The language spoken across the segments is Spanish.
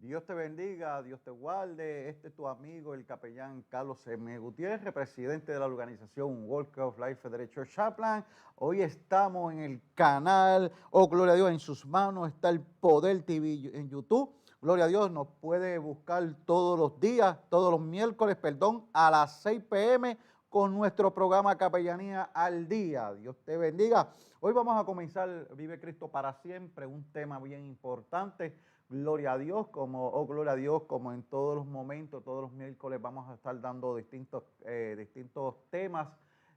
Dios te bendiga, Dios te guarde. Este es tu amigo, el capellán Carlos M. Gutiérrez, presidente de la organización Walk of Life Federation Chaplain. Hoy estamos en el canal, gloria a Dios, en sus manos está el Poder TV en YouTube. Gloria a Dios, nos puede buscar todos los días, todos los miércoles, a las 6 p.m. con nuestro programa Capellanía al Día. Dios te bendiga. Hoy vamos a comenzar Vive Cristo para siempre, un tema bien importante. Gloria a Dios, gloria a Dios, como en todos los momentos, todos los miércoles vamos a estar dando distintos temas.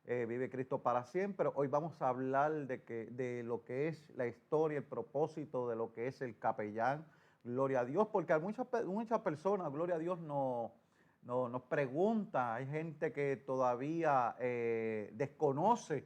Vive Cristo para siempre. Hoy vamos a hablar de lo que es la historia, el propósito de lo que es el capellán. Gloria a Dios, porque hay muchas personas, gloria a Dios, nos pregunta, hay gente que todavía desconoce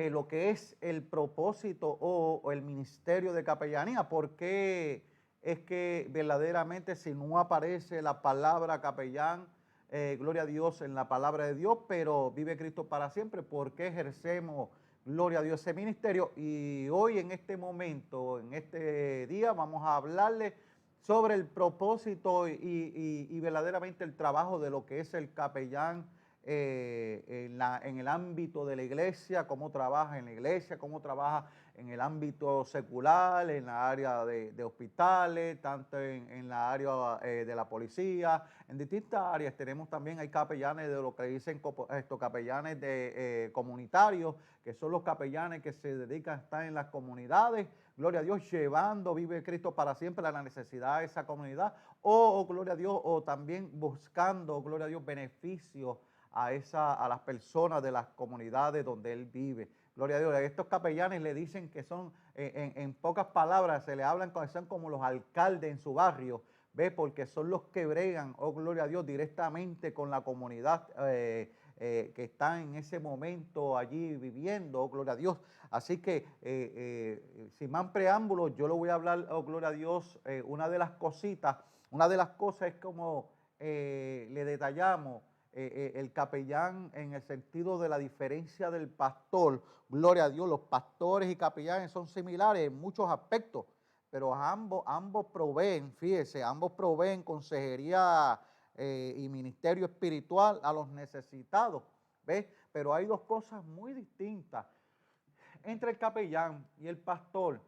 lo que es el propósito o el ministerio de capellanía. ¿Por qué es que verdaderamente si no aparece la palabra capellán, gloria a Dios, en la palabra de Dios, pero vive Cristo para siempre? ¿Por qué ejercemos, gloria a Dios, ese ministerio? Y hoy en este momento, en este día, vamos a hablarle sobre el propósito y verdaderamente el trabajo de lo que es el capellán en el ámbito de la iglesia, cómo trabaja en la iglesia, cómo trabaja en el ámbito secular, en la área de hospitales, tanto en la área de la policía, en distintas áreas. Tenemos también, hay capellanes de lo que dicen estos capellanes comunitarios, que son los capellanes que se dedican a estar en las comunidades, gloria a Dios, llevando, vive Cristo para siempre, a la necesidad de esa comunidad, gloria a Dios, o también buscando, gloria a Dios, beneficios a las personas de las comunidades donde él vive. Gloria a Dios. Estos capellanes le dicen que son, en pocas palabras, se le hablan, son como los alcaldes en su barrio, ¿ve? Porque son los que bregan, gloria a Dios, directamente con la comunidad que está en ese momento allí viviendo, gloria a Dios. Así que, sin más preámbulos, yo le voy a hablar, gloria a Dios, una de las cosas es como le detallamos, el capellán en el sentido de la diferencia del pastor. Gloria a Dios, los pastores y capellanes son similares en muchos aspectos, pero ambos proveen, fíjese, ambos proveen consejería y ministerio espiritual a los necesitados, ¿ves? Pero hay dos cosas muy distintas entre el capellán y el pastor.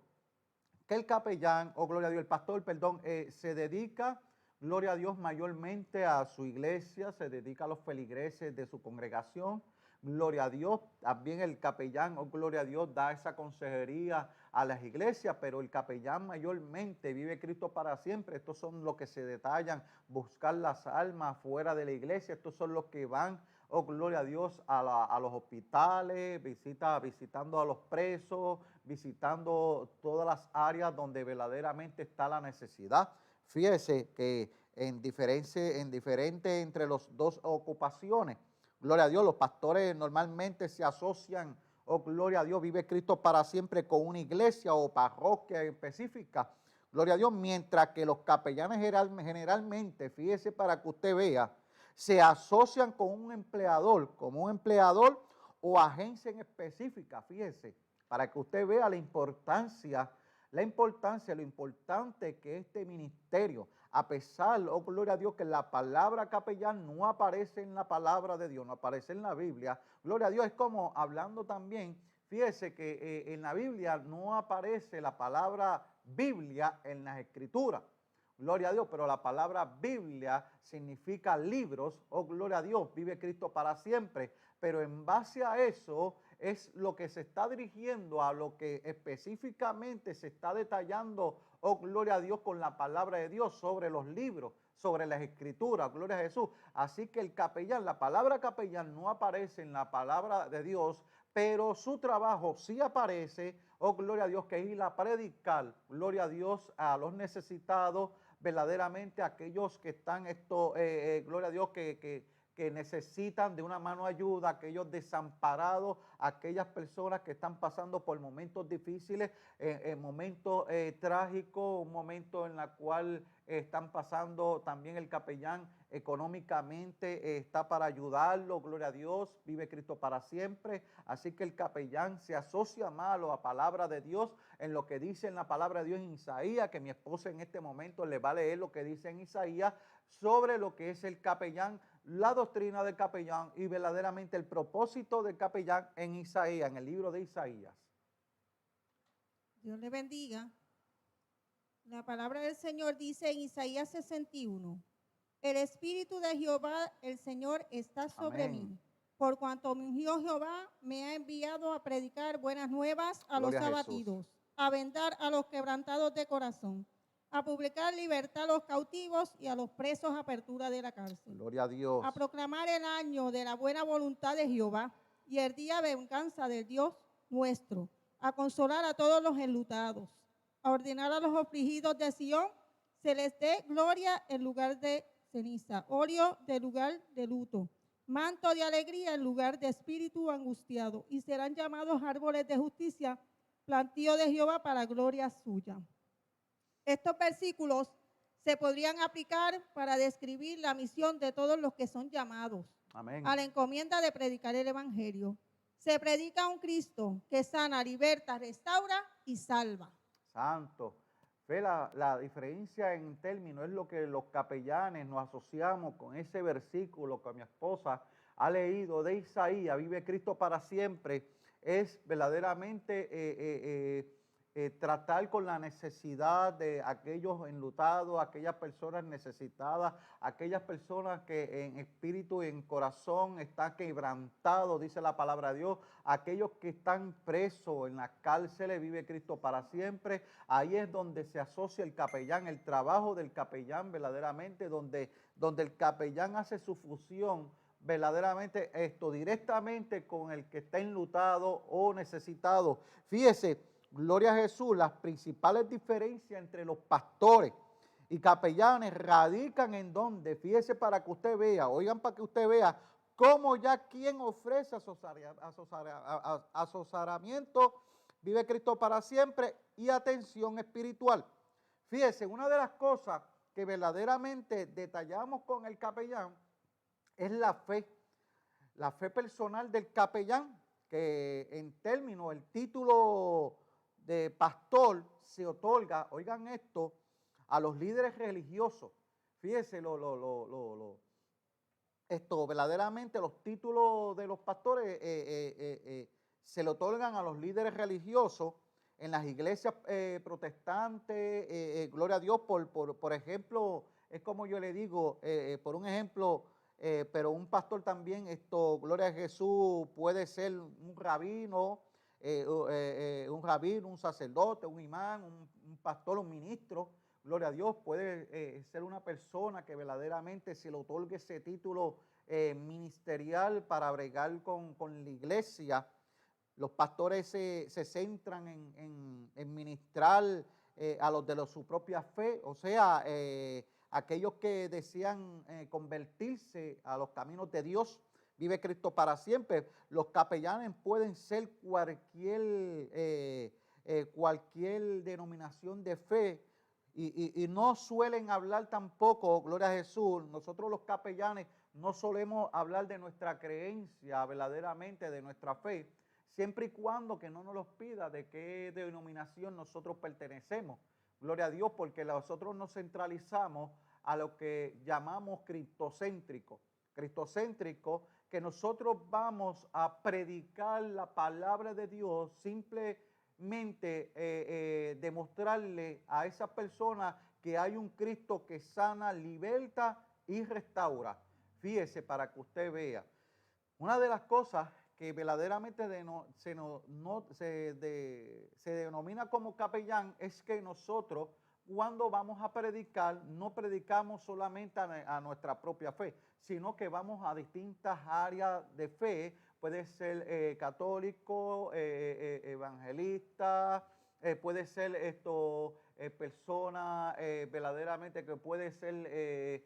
Que el capellán, gloria a Dios, el pastor, perdón, se dedica, gloria a Dios, mayormente a su iglesia, se dedica a los feligreses de su congregación. Gloria a Dios, también el capellán, gloria a Dios, da esa consejería a las iglesias, pero el capellán mayormente vive Cristo para siempre. Estos son los que se detallan, buscar las almas fuera de la iglesia. Estos son los que van, gloria a Dios, a los hospitales, visitando a los presos, visitando todas las áreas donde verdaderamente está la necesidad. Fíjese que en diferente entre las dos ocupaciones, gloria a Dios, los pastores normalmente se asocian, gloria a Dios, vive Cristo para siempre, con una iglesia o parroquia específica, gloria a Dios, mientras que los capellanes generalmente, fíjese para que usted vea, se asocian con un empleador, como un empleador o agencia en específica, fíjese, para que usted vea lo importante que este ministerio, a pesar, gloria a Dios, que la palabra capellán no aparece en la palabra de Dios, no aparece en la Biblia, gloria a Dios, es como hablando también, fíjese que en la Biblia no aparece la palabra Biblia en las Escrituras. Gloria a Dios, pero la palabra Biblia significa libros, gloria a Dios, vive Cristo para siempre, pero en base a eso es lo que se está dirigiendo a lo que específicamente se está detallando, gloria a Dios, con la palabra de Dios sobre los libros, sobre las escrituras, gloria a Jesús. Así que el capellán, la palabra capellán no aparece en la palabra de Dios, pero su trabajo sí aparece, gloria a Dios, que es ir a predicar, gloria a Dios, a los necesitados, verdaderamente aquellos que están, gloria a Dios, que necesitan de una mano ayuda, aquellos desamparados, aquellas personas que están pasando por momentos difíciles, momentos trágicos, un momento en el cual están pasando también el capellán económicamente, está para ayudarlo, gloria a Dios, vive Cristo para siempre. Así que el capellán se asocia más a la palabra de Dios, en lo que dice en la palabra de Dios en Isaías, que mi esposa en este momento le va a leer lo que dice en Isaías sobre lo que es el capellán, la doctrina del capellán y verdaderamente el propósito del capellán en Isaías, en el libro de Isaías. Dios le bendiga. La palabra del Señor dice en Isaías 61, el Espíritu de Jehová, el Señor, está sobre Amén. mí, por cuanto me ungió Jehová, me ha enviado a predicar buenas nuevas a Gloria los a Jesús. abatidos, a vendar a los quebrantados de corazón, a publicar libertad a los cautivos y a los presos apertura de la cárcel. Gloria a Dios. A proclamar el año de la buena voluntad de Jehová y el día de venganza del Dios nuestro, a consolar a todos los enlutados, a ordenar a los afligidos de Sión, se les dé gloria en lugar de ceniza, óleo en lugar de luto, manto de alegría en lugar de espíritu angustiado, y serán llamados árboles de justicia, plantío de Jehová para gloria suya. Estos versículos se podrían aplicar para describir la misión de todos los que son llamados. Amén. A la encomienda de predicar el evangelio. Se predica un Cristo que sana, liberta, restaura y salva. Santo. Ve la diferencia en términos, es lo que los capellanes nos asociamos con ese versículo que mi esposa ha leído de Isaías, vive Cristo para siempre, es verdaderamente tratar con la necesidad de aquellos enlutados, aquellas personas necesitadas, aquellas personas que en espíritu y en corazón están quebrantados, dice la palabra de Dios, aquellos que están presos en las cárceles, vive Cristo para siempre. Ahí es donde se asocia el capellán, el trabajo del capellán verdaderamente, donde el capellán hace su fusión verdaderamente esto directamente con el que está enlutado o necesitado. Fíjese, gloria a Jesús, las principales diferencias entre los pastores y capellanes radican en donde, fíjese para que usted vea, oigan para que usted vea cómo ya quien ofrece asesoramiento, vive Cristo para siempre y atención espiritual. Fíjese, una de las cosas que verdaderamente detallamos con el capellán es la fe personal del capellán, que en términos, el título de pastor se otorga, oigan esto, a los líderes religiosos. Fíjense, esto verdaderamente los títulos de los pastores se le otorgan a los líderes religiosos en las iglesias protestantes, gloria a Dios, por ejemplo, es como yo le digo, por un ejemplo, pero un pastor también, gloria a Jesús, puede ser un rabino, un sacerdote, un imán, un pastor, un ministro, gloria a Dios, puede ser una persona que verdaderamente se le otorgue ese título ministerial para bregar con la iglesia. Los pastores se centran en ministrar a los de su propia fe, o sea, aquellos que desean convertirse a los caminos de Dios. Vive Cristo para siempre. Los capellanes pueden ser cualquier denominación de fe y no suelen hablar tampoco, gloria a Jesús, nosotros los capellanes no solemos hablar de nuestra creencia verdaderamente, de nuestra fe, siempre y cuando que no nos los pida de qué denominación nosotros pertenecemos. Gloria a Dios, porque nosotros nos centralizamos a lo que llamamos cristocéntrico. Cristocéntrico, que nosotros vamos a predicar la palabra de Dios, simplemente demostrarle a esa persona que hay un Cristo que sana, liberta y restaura. Fíjese para que usted vea. Una de las cosas que verdaderamente se denomina como capellán es que nosotros, cuando vamos a predicar, no predicamos solamente a nuestra propia fe, sino que vamos a distintas áreas de fe. Puede ser católico, evangelista, puede ser persona verdaderamente que puede ser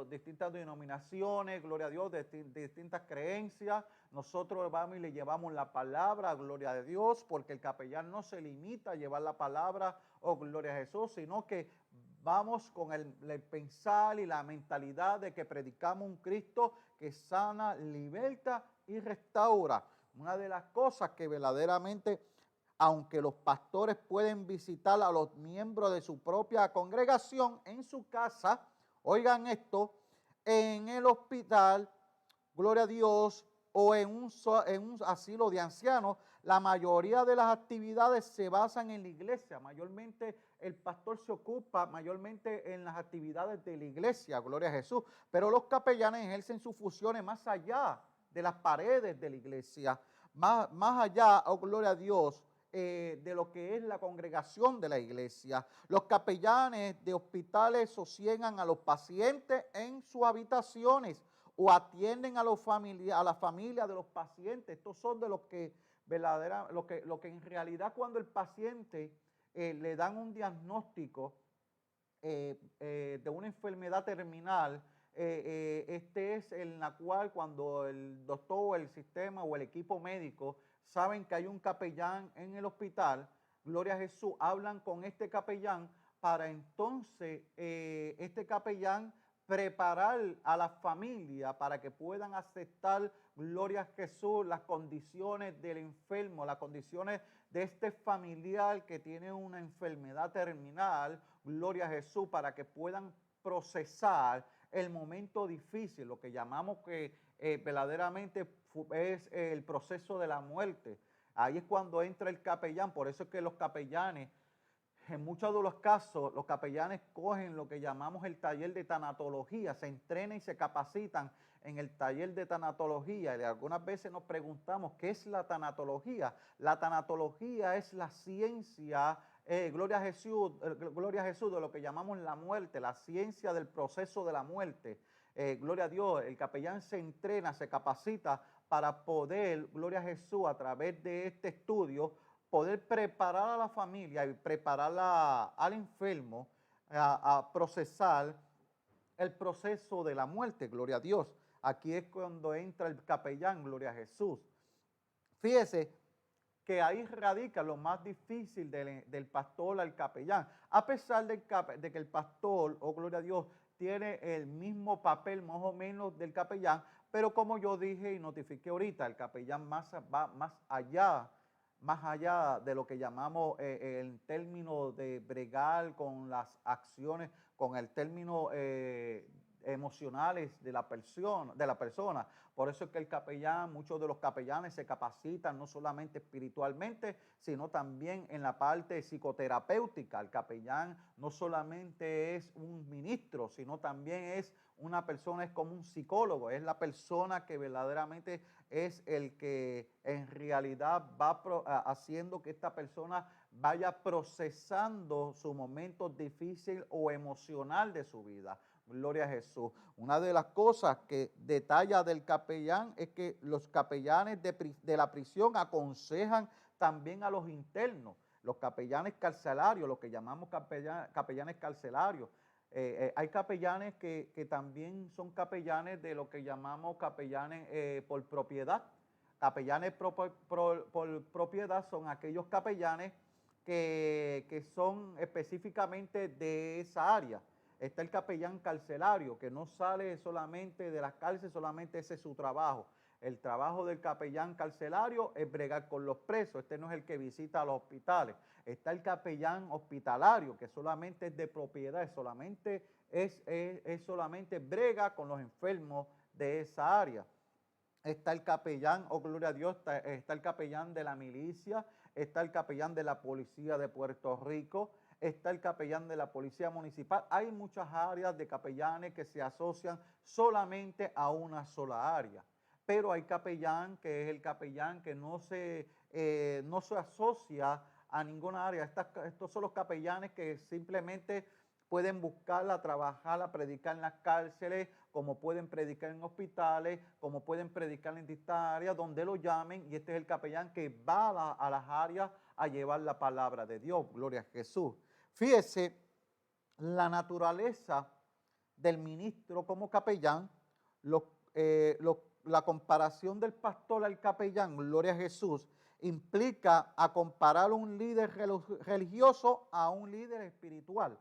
distintas denominaciones, gloria a Dios, de distintas creencias. Nosotros vamos y le llevamos la palabra, gloria a Dios, porque el capellán no se limita a llevar la palabra, oh gloria a Jesús, sino que vamos con el pensar y la mentalidad de que predicamos un Cristo que sana, liberta y restaura. Una de las cosas que verdaderamente, aunque los pastores pueden visitar a los miembros de su propia congregación en su casa, oigan esto, en el hospital, gloria a Dios, o en un asilo de ancianos, la mayoría de las actividades se basan en la iglesia. Mayormente el pastor se ocupa mayormente en las actividades de la iglesia, gloria a Jesús. Pero los capellanes ejercen sus funciones más allá de las paredes de la iglesia, más allá, oh gloria a Dios, de lo que es la congregación de la iglesia. Los capellanes de hospitales sosiegan a los pacientes en sus habitaciones o atienden a la familia de los pacientes. Estos son de los que lo que en realidad cuando el paciente le dan un diagnóstico de una enfermedad terminal, este es en la cual cuando el doctor, el sistema o el equipo médico saben que hay un capellán en el hospital, gloria a Jesús, hablan con este capellán para entonces este capellán preparar a la familia para que puedan aceptar, gloria a Jesús, las condiciones del enfermo, las condiciones de este familiar que tiene una enfermedad terminal, gloria a Jesús, para que puedan procesar el momento difícil, lo que llamamos que verdaderamente es el proceso de la muerte. Ahí es cuando entra el capellán, por eso es que los capellanes, en muchos de los casos, los capellanes cogen lo que llamamos el taller de tanatología, se entrenan y se capacitan en el taller de tanatología. Y algunas veces nos preguntamos, ¿qué es la tanatología? La tanatología es la ciencia, gloria a Jesús, de lo que llamamos la muerte, la ciencia del proceso de la muerte. Gloria a Dios, el capellán se entrena, se capacita para poder, gloria a Jesús, a través de este estudio, poder preparar a la familia y preparar al enfermo a procesar el proceso de la muerte, gloria a Dios. Aquí es cuando entra el capellán, gloria a Jesús. Fíjese que ahí radica lo más difícil del pastor al capellán. A pesar de que el pastor, oh gloria a Dios, tiene el mismo papel más o menos del capellán, pero como yo dije y notifiqué ahorita, el capellán va más allá de lo que llamamos el término de bregar con las acciones, con el término emocionales de la persona. Por eso es que el capellán, muchos de los capellanes se capacitan no solamente espiritualmente, sino también en la parte psicoterapéutica. El capellán no solamente es un ministro, sino también es una persona, es como un psicólogo, es la persona que verdaderamente es el que en realidad va haciendo que esta persona vaya procesando su momento difícil o emocional de su vida. Gloria a Jesús. Una de las cosas que detalla del capellán es que los capellanes de la prisión aconsejan también a los internos, los capellanes carcelarios, lo que llamamos capellanes carcelarios. Hay capellanes que también son capellanes de lo que llamamos capellanes por propiedad. Capellanes por propiedad son aquellos capellanes que son específicamente de esa área. Está el capellán carcelario, que no sale solamente de las cárceles, solamente ese es su trabajo. El trabajo del capellán carcelario es bregar con los presos. Este no es el que visita los hospitales. Está el capellán hospitalario, que solamente es de propiedad, solamente solamente brega con los enfermos de esa área. Está el capellán, oh gloria a Dios, está el capellán de la milicia, está el capellán de la policía de Puerto Rico, está el capellán de la policía municipal. Hay muchas áreas de capellanes que se asocian solamente a una sola área. Pero hay capellán que es el capellán que no se asocia a ninguna área. Estos son los capellanes que simplemente pueden buscarla, trabajarla, predicar en las cárceles, como pueden predicar en hospitales, como pueden predicar en distintas áreas donde lo llamen. Y este es el capellán que va a las áreas a llevar la palabra de Dios. Gloria a Jesús. Fíjese la naturaleza del ministro como capellán, la comparación del pastor al capellán, gloria a Jesús, implica a comparar un líder religioso a un líder espiritual.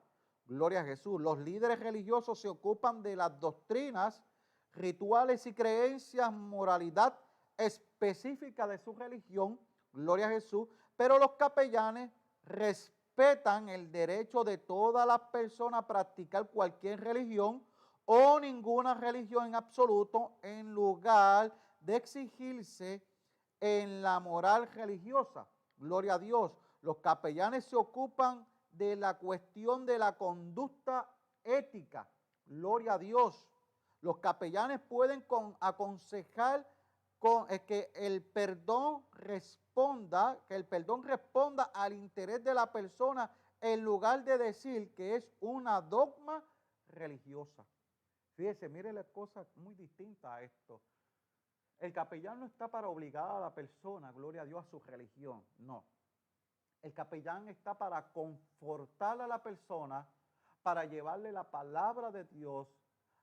Gloria a Jesús. Los líderes religiosos se ocupan de las doctrinas, rituales y creencias, moralidad específica de su religión, gloria a Jesús, pero los capellanes respetan el derecho de todas las personas a practicar cualquier religión o ninguna religión en absoluto, en lugar de exigirse en la moral religiosa. Gloria a Dios. Los capellanes se ocupan de la cuestión de la conducta ética. Gloria a Dios. Los capellanes pueden aconsejar que el perdón responda al interés de la persona en lugar de decir que es una dogma religiosa. Fíjese, mire la cosa muy distinta a esto. El capellán no está para obligar a la persona, gloria a Dios, a su religión, no. El capellán está para confortar a la persona, para llevarle la palabra de Dios,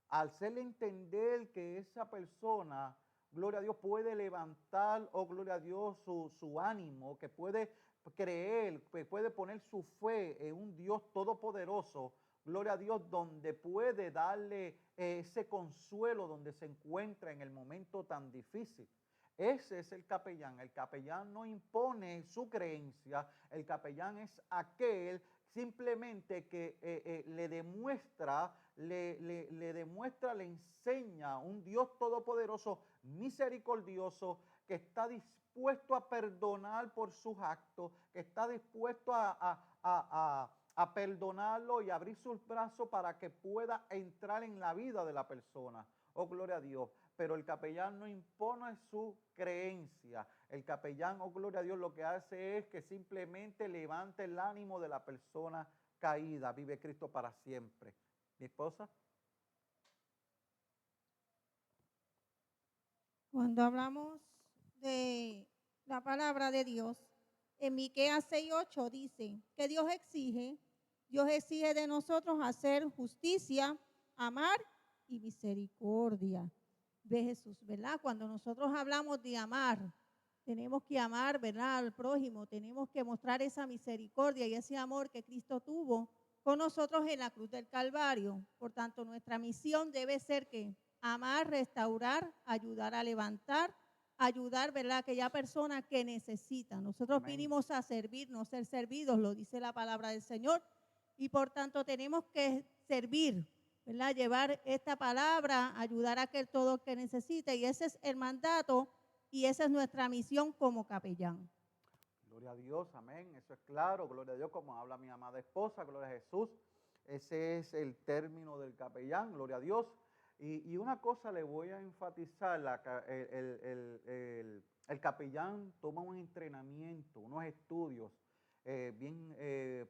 al hacerle entender que esa persona, gloria a Dios, puede levantar, gloria a Dios, su ánimo, que puede creer, que puede poner su fe en un Dios todopoderoso, gloria a Dios, donde puede darle ese consuelo donde se encuentra en el momento tan difícil. Ese es el capellán. El capellán no impone su creencia. El capellán es aquel simplemente que le demuestra, le enseña un Dios todopoderoso, misericordioso, que está dispuesto a perdonar por sus actos, que está dispuesto a perdonarlo y abrir sus brazos para que pueda entrar en la vida de la persona. Oh, gloria a Dios. Pero el capellán no impone su creencia. El capellán, oh gloria a Dios, lo que hace es que simplemente levante el ánimo de la persona caída. Vive Cristo para siempre. ¿Mi esposa? Cuando hablamos de la palabra de Dios, en Miqueas 6:8 dice que Dios exige de nosotros hacer justicia, amar y misericordia. Ve Jesús, ¿verdad? Cuando nosotros hablamos de amar, tenemos que amar, ¿verdad?, al prójimo, tenemos que mostrar esa misericordia y ese amor que Cristo tuvo con nosotros en la cruz del Calvario. Por tanto, nuestra misión debe ser que amar, restaurar, ayudar a levantar, ayudar, ¿verdad?, a aquella persona que necesita. Nosotros vinimos a servir, no ser servidos, lo dice la palabra del Señor, y por tanto tenemos que servir, ¿verdad?, llevar esta palabra, ayudar a aquel todo que necesite, y ese es el mandato y esa es nuestra misión como capellán. Gloria a Dios, amén, eso es claro, gloria a Dios, como habla mi amada esposa, gloria a Jesús. Ese es el término del capellán, gloria a Dios. Y una cosa le voy a enfatizar, el capellán toma un entrenamiento, unos estudios bien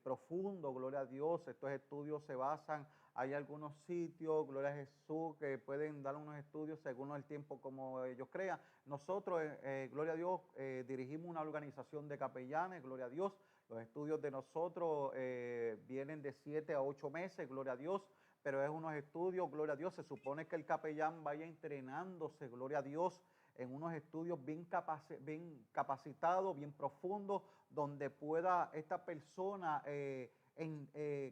profundos, gloria a Dios. Estos estudios se basan, hay algunos sitios, gloria a Jesús, que pueden dar unos estudios según el tiempo como ellos crean. Nosotros, gloria a Dios, dirigimos una organización de capellanes, gloria a Dios. Los estudios de nosotros vienen de 7 a 8 meses, gloria a Dios, pero es unos estudios, gloria a Dios, se supone que el capellán vaya entrenándose, gloria a Dios, en unos estudios bien capacitados, bien profundos, donde pueda esta persona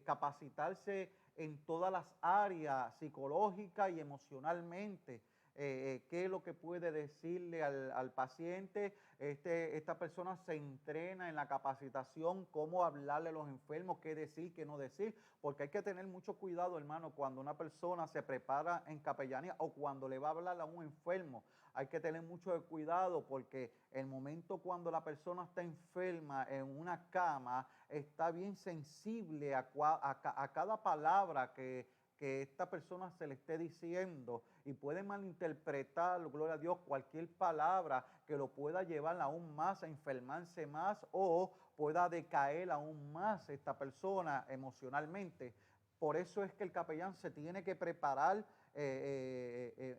capacitarse en todas las áreas psicológicas y emocionalmente. Qué es lo que puede decirle al paciente. Esta persona se entrena en la capacitación, cómo hablarle a los enfermos, qué decir, qué no decir, porque hay que tener mucho cuidado, hermano, cuando una persona se prepara en capellanía o cuando le va a hablar a un enfermo. Hay que tener mucho cuidado porque el momento cuando la persona está enferma en una cama, está bien sensible a cada palabra que esta persona se le esté diciendo y puede malinterpretar, gloria a Dios, cualquier palabra que lo pueda llevar aún más a enfermarse más o pueda decaer aún más esta persona emocionalmente. Por eso es que el capellán se tiene que preparar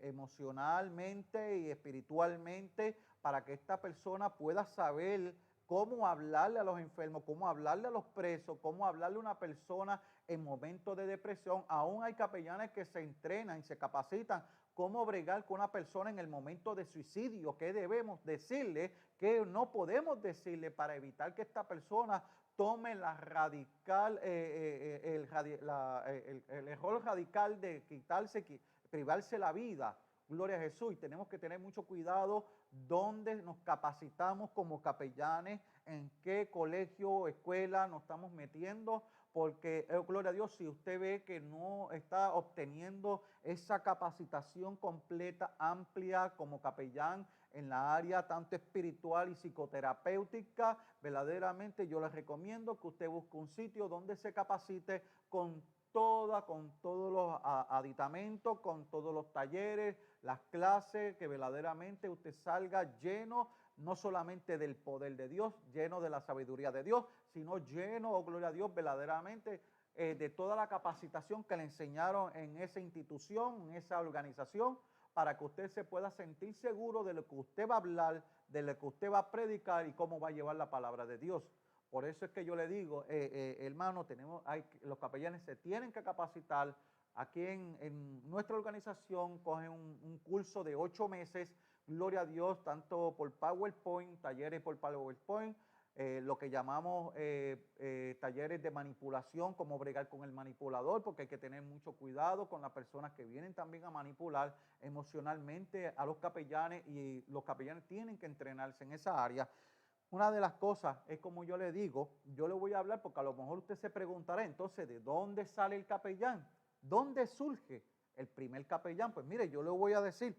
emocionalmente y espiritualmente para que esta persona pueda saber cómo hablarle a los enfermos, cómo hablarle a los presos, cómo hablarle a una persona en momentos de depresión. Aún hay capellanes que se entrenan y se capacitan cómo bregar con una persona en el momento de suicidio, qué debemos decirle, qué no podemos decirle para evitar que esta persona tome el error radical de privarse la vida. Gloria a Jesús. Y tenemos que tener mucho cuidado donde nos capacitamos como capellanes, en qué colegio o escuela nos estamos metiendo, porque, gloria a Dios, si usted ve que no está obteniendo esa capacitación completa, amplia como capellán en la área tanto espiritual y psicoterapéutica, verdaderamente yo les recomiendo que usted busque un sitio donde se capacite con todos los aditamentos, con todos los talleres, las clases, que verdaderamente usted salga lleno, no solamente del poder de Dios, lleno de la sabiduría de Dios, sino lleno, oh gloria a Dios, verdaderamente de toda la capacitación que le enseñaron en esa institución, en esa organización, para que usted se pueda sentir seguro de lo que usted va a hablar, de lo que usted va a predicar y cómo va a llevar la palabra de Dios. Por eso es que yo le digo, hermano, los capellanes se tienen que capacitar. Aquí en nuestra organización cogen un curso de 8 meses, gloria a Dios, tanto por PowerPoint, talleres por PowerPoint, lo que llamamos talleres de manipulación, cómo bregar con el manipulador, porque hay que tener mucho cuidado con las personas que vienen también a manipular emocionalmente a los capellanes, y los capellanes tienen que entrenarse en esa área. Una de las cosas es, como yo le digo, yo le voy a hablar porque a lo mejor usted se preguntará, entonces, ¿de dónde sale el capellán? ¿Dónde surge el primer capellán? Pues mire, yo le voy a decir,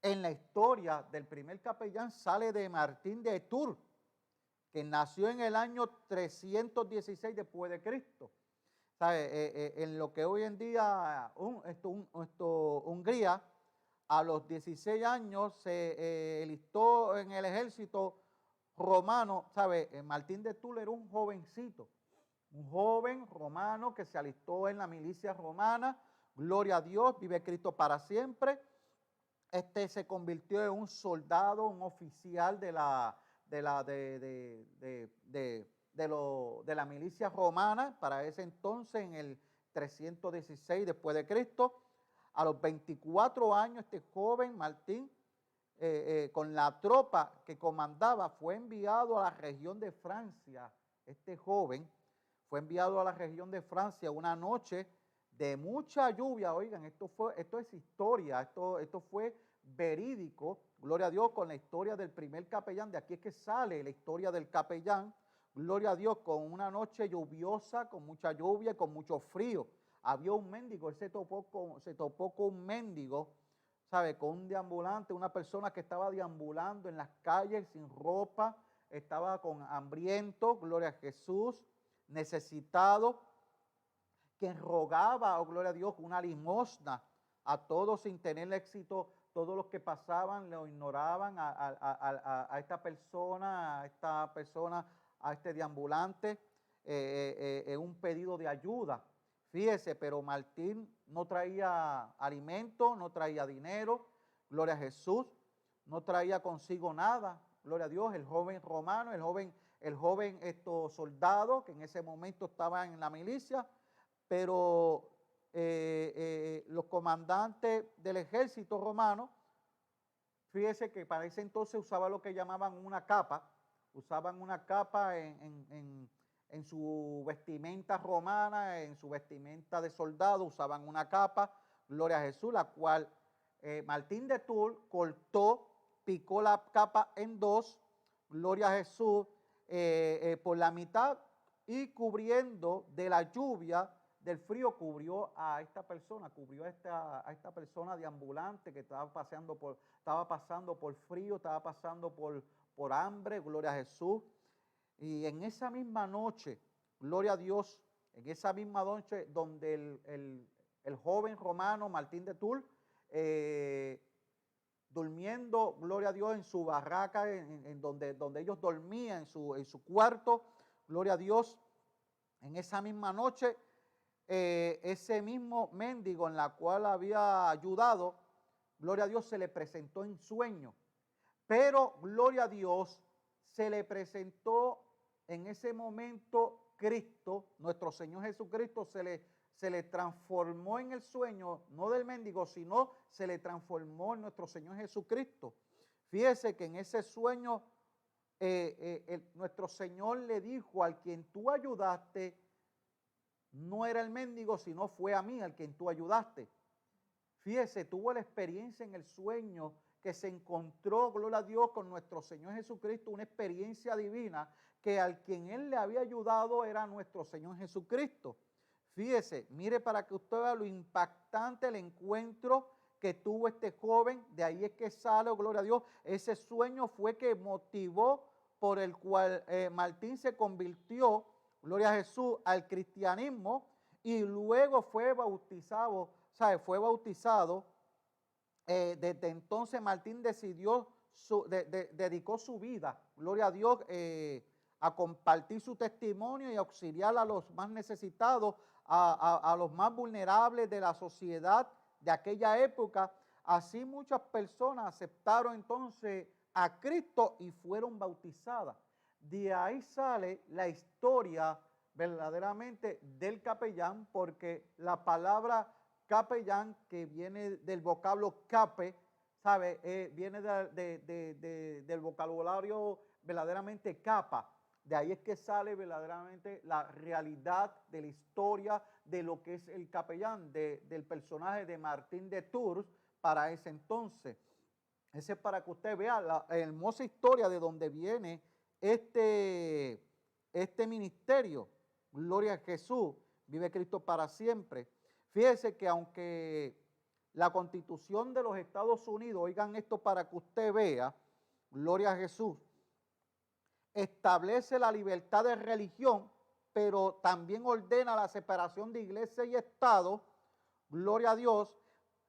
en la historia del primer capellán sale de Martín de Tours, que nació en el año 316 después de Cristo. ¿Sabe? En lo que hoy en día Hungría, a los 16 años se enlistó en el ejército romano. ¿Sabe? Martín de Tours era un jovencito, un joven romano que se alistó en la milicia romana. Gloria a Dios, vive Cristo para siempre. Se convirtió en un soldado, un oficial de la milicia romana para ese entonces, en el 316 después de Cristo. A los 24 años, este joven Martín, con la tropa que comandaba, fue enviado a la región de Francia. Este joven fue enviado a la región de Francia una noche de mucha lluvia. Oigan, esto es historia, esto fue verídico, gloria a Dios, con la historia del primer capellán. De aquí es que sale la historia del capellán, gloria a Dios, con una noche lluviosa, con mucha lluvia y con mucho frío. Había un mendigo, él se topó con un mendigo, ¿sabe? Con un deambulante, una persona que estaba deambulando en las calles sin ropa, estaba con hambriento, gloria a Jesús, necesitado, que rogaba, oh gloria a Dios, una limosna a todos sin tener éxito. Todos los que pasaban lo ignoraban a esta persona, a este deambulante, en un pedido de ayuda. Fíjese, pero Martín no traía alimento, no traía dinero, gloria a Jesús, no traía consigo nada, gloria a Dios. El joven romano, el joven soldado que en ese momento estaba en la milicia, pero los comandantes del ejército romano, fíjese que para ese entonces usaban lo que llamaban una capa, en su vestimenta romana, en su vestimenta de soldado, usaban una capa, gloria a Jesús, la cual Martín de Tours cortó, picó la capa en dos, gloria a Jesús, por la mitad, y cubriendo de la lluvia, del frío, cubrió a esta persona, a esta persona deambulante que estaba pasando por frío, estaba pasando por hambre, gloria a Jesús. Y en esa misma noche, gloria a Dios, en esa misma noche donde el joven romano Martín de Tours, durmiendo, gloria a Dios, en su barraca, en donde ellos dormían, en su cuarto, gloria a Dios, en esa misma noche, ese mismo mendigo en la cual había ayudado, gloria a Dios, se le presentó en sueño. Pero, gloria a Dios, se le presentó en ese momento Cristo, nuestro Señor Jesucristo, se le transformó en el sueño, no del mendigo, sino se le transformó en nuestro Señor Jesucristo. Fíjese que en ese sueño nuestro Señor le dijo: al quien tú ayudaste, no era el mendigo, sino fue a mí al quien tú ayudaste. Fíjese, tuvo la experiencia en el sueño que se encontró, gloria a Dios, con nuestro Señor Jesucristo, una experiencia divina, que al quien él le había ayudado era nuestro Señor Jesucristo. Fíjese, mire para que usted vea lo impactante el encuentro que tuvo este joven. De ahí es que sale, gloria a Dios, ese sueño fue que motivó por el cual Martín se convirtió, gloria a Jesús, al cristianismo, y luego fue bautizado, ¿sabe? Fue bautizado. Desde entonces Martín decidió, dedicó su vida, gloria a Dios, a compartir su testimonio y auxiliar a los más necesitados, a los más vulnerables de la sociedad de aquella época. Así muchas personas aceptaron entonces a Cristo y fueron bautizadas. De ahí sale la historia verdaderamente del capellán, porque la palabra capellán, que viene del vocablo cape, ¿sabe? Viene del vocabulario verdaderamente capa. De ahí es que sale verdaderamente la realidad de la historia de lo que es el capellán, del personaje de Martín de Tours para ese entonces. Ese es para que usted vea la hermosa historia de donde viene este ministerio. Gloria a Jesús, vive Cristo para siempre. Fíjese que aunque la Constitución de los Estados Unidos, oigan esto para que usted vea, gloria a Jesús, establece la libertad de religión, pero también ordena la separación de iglesia y Estado, gloria a Dios.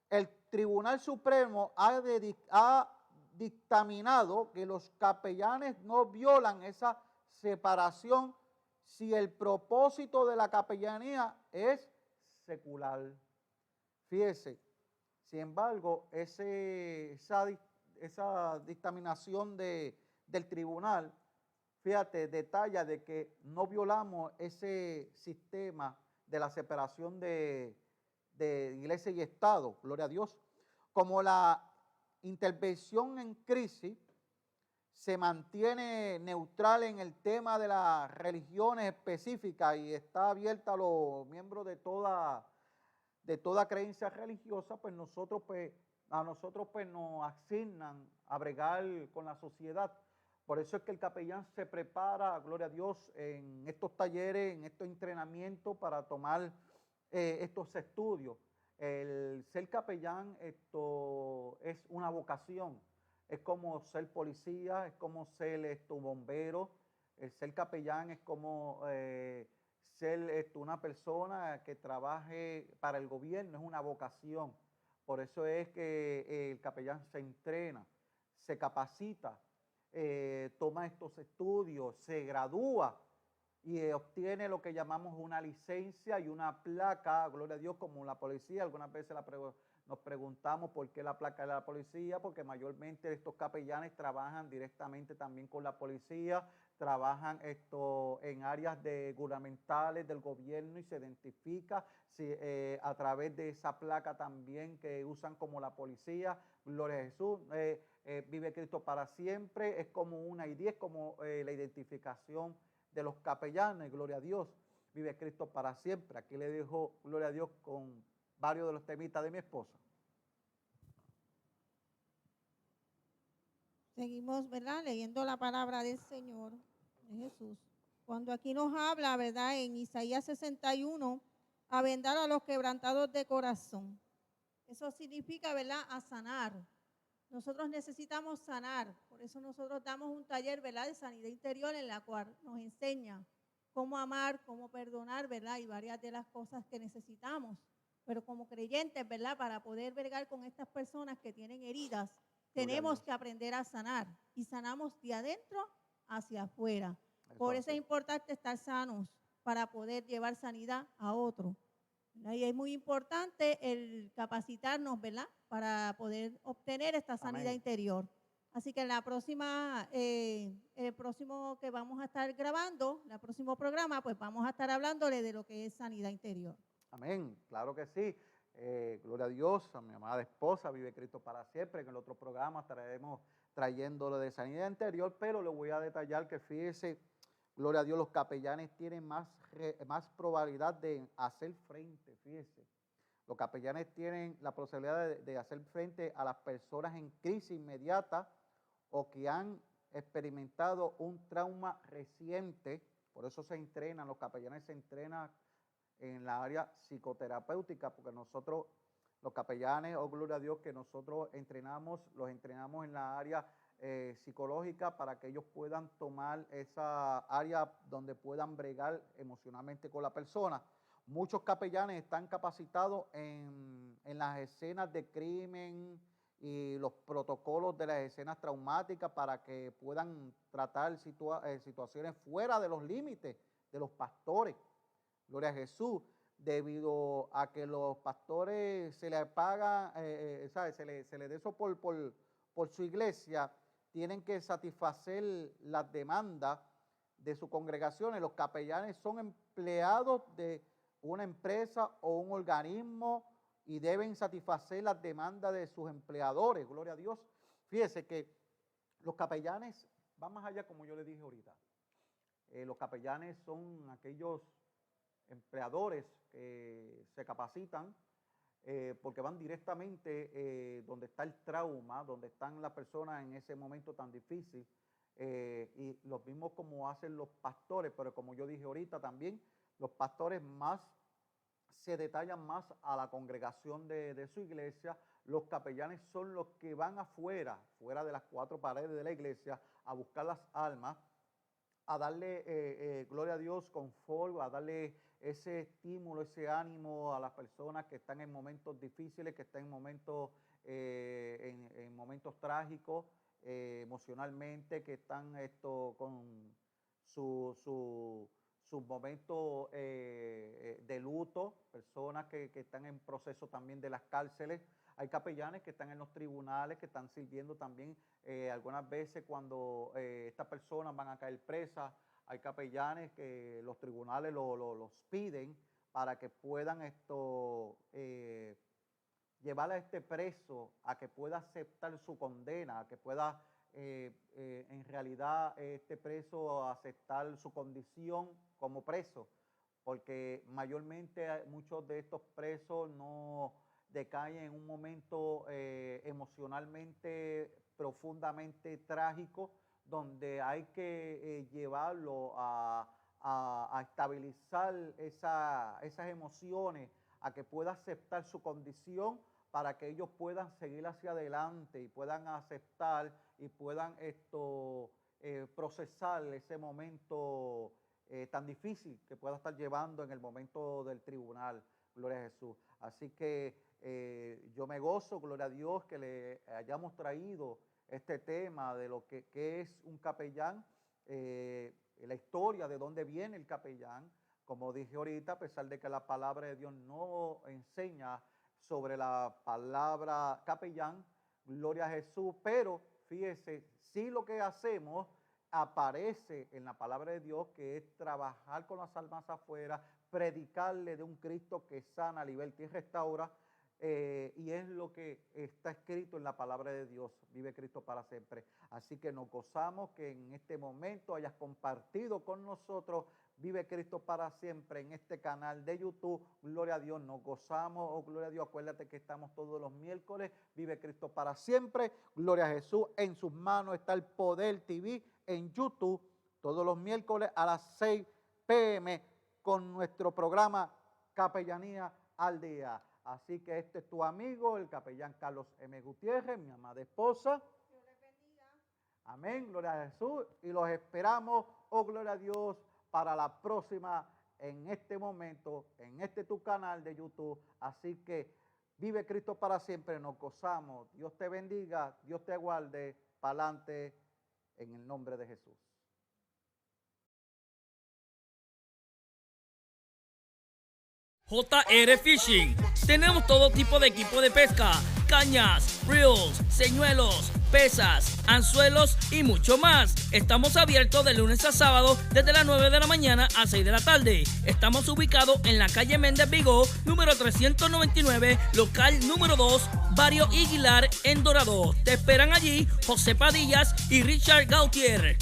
El Tribunal Supremo ha dictaminado que los capellanes no violan esa separación si el propósito de la capellanía es secular. Fíjese, sin embargo, esa dictaminación del tribunal, fíjate, detalla de que no violamos ese sistema de la separación de iglesia y Estado, gloria a Dios. Como la intervención en crisis se mantiene neutral en el tema de las religiones específicas y está abierta a los miembros de toda creencia religiosa, pues a nosotros nos asignan a bregar con la sociedad. Por eso es que el capellán se prepara, gloria a Dios, en estos talleres, en estos entrenamientos para tomar estos estudios. El ser capellán es una vocación. Es como ser policía, es como ser bombero. El ser capellán es como ser una persona que trabaje para el gobierno, es una vocación. Por eso es que el capellán se entrena, se capacita, toma estos estudios, se gradúa y obtiene lo que llamamos una licencia y una placa, gloria a Dios, como la policía. Algunas veces nos preguntamos por qué la placa de la policía, porque mayormente estos capellanes trabajan directamente también con la policía, trabajan en áreas gubernamentales del gobierno y se identifica a través de esa placa también que usan como la policía. Gloria a Jesús, vive Cristo para siempre, es como una ID, es como la identificación de los capellanes. Gloria a Dios, vive Cristo para siempre. Aquí le dejo, gloria a Dios, con varios de los temitas de mi esposa. Seguimos, ¿verdad?, leyendo la palabra del Señor, de Jesús. Cuando aquí nos habla, ¿verdad?, en Isaías 61, a vendar a los quebrantados de corazón. Eso significa, ¿verdad?, a sanar. Nosotros necesitamos sanar. Por eso nosotros damos un taller, ¿verdad?, de sanidad interior, en la cual nos enseña cómo amar, cómo perdonar, ¿verdad?, y varias de las cosas que necesitamos. Pero como creyentes, ¿verdad?, para poder bregar con estas personas que tienen heridas, tenemos que aprender a sanar. Y sanamos de adentro hacia afuera. Por eso es importante estar sanos para poder llevar sanidad a otro. Y es muy importante el capacitarnos, ¿verdad?, para poder obtener esta sanidad interior. Así que en la próxima, el próximo que vamos a estar grabando, el próximo programa, pues vamos a estar hablándole de lo que es sanidad interior. Amén, claro que sí. Gloria a Dios, a mi amada esposa, vive Cristo para siempre. En el otro programa estaremos trayéndolo de sanidad interior, pero le voy a detallar que fíjese, gloria a Dios, los capellanes tienen más probabilidad de hacer frente, fíjese. Los capellanes tienen la posibilidad de hacer frente a las personas en crisis inmediata o que han experimentado un trauma reciente. Por eso se entrenan, los capellanes se entrenan en la área psicoterapéutica, porque nosotros, los capellanes, oh gloria a Dios, que nosotros los entrenamos en la área psicológica para que ellos puedan tomar esa área donde puedan bregar emocionalmente con la persona. Muchos capellanes están capacitados en las escenas de crimen y los protocolos de las escenas traumáticas para que puedan tratar situaciones fuera de los límites de los pastores. Gloria a Jesús, debido a que los pastores se les paga, se le dé eso por su iglesia, tienen que satisfacer las demandas de sus congregaciones. Los capellanes son empleados de una empresa o un organismo y deben satisfacer las demandas de sus empleadores, gloria a Dios. Fíjese que los capellanes van más allá, como yo le dije ahorita. Los capellanes son aquellos empleadores que se capacitan porque van directamente donde está el trauma, donde están las personas en ese momento tan difícil, y los mismos como hacen los pastores, pero como yo dije ahorita también, los pastores más se detallan más a la congregación de su iglesia. Los capellanes son los que van afuera, fuera de las cuatro paredes de la iglesia, a buscar las almas, a darle, gloria a Dios, confort, a darle ese estímulo, ese ánimo a las personas que están en momentos difíciles, que están en momentos, en momentos trágicos, emocionalmente, que están con sus momentos de luto, personas que están en proceso también de las cárceles. Hay capellanes que están en los tribunales, que están sirviendo también algunas veces cuando estas personas van a caer presas. Hay capellanes que los tribunales los piden para que puedan llevar a este preso a que pueda aceptar su condena, a que pueda en realidad este preso aceptar su condición como preso, porque mayormente muchos de estos presos no decaen en un momento emocionalmente profundamente trágico, donde hay que llevarlo a estabilizar esas emociones, a que pueda aceptar su condición para que ellos puedan seguir hacia adelante y puedan aceptar y puedan procesar ese momento tan difícil que pueda estar llevando en el momento del tribunal, gloria a Jesús. Así que yo me gozo, gloria a Dios, que le hayamos traído este tema de lo que es un capellán, la historia de dónde viene el capellán. Como dije ahorita, a pesar de que la palabra de Dios no enseña sobre la palabra capellán, gloria a Jesús, pero fíjese, sí lo que hacemos aparece en la palabra de Dios, que es trabajar con las almas afuera, predicarle de un Cristo que sana, liberta y restaura, y es lo que está escrito en la palabra de Dios, vive Cristo para siempre. Así que nos gozamos que en este momento hayas compartido con nosotros Vive Cristo para siempre en este canal de YouTube. Gloria a Dios, nos gozamos. Oh, gloria a Dios, acuérdate que estamos todos los miércoles. Vive Cristo para siempre. Gloria a Jesús. En sus manos está el Poder TV en YouTube todos los miércoles a las 6 p.m. con nuestro programa Capellanía al Día. Así que este es tu amigo, el capellán Carlos M. Gutiérrez, mi amada esposa. Dios les bendiga. Amén, gloria a Jesús. Y los esperamos, oh gloria a Dios, para la próxima, en este momento, en este tu canal de YouTube. Así que vive Cristo para siempre, nos gozamos. Dios te bendiga, Dios te guarde, para adelante, en el nombre de Jesús. JR Fishing. Tenemos todo tipo de equipo de pesca, cañas, reels, señuelos, pesas, anzuelos y mucho más. Estamos abiertos de lunes a sábado desde las 9 de la mañana a 6 de la tarde. Estamos ubicados en la calle Méndez Vigo, número 399, local número 2, Barrio Aguilar en Dorado. Te esperan allí José Padillas y Richard Gautier.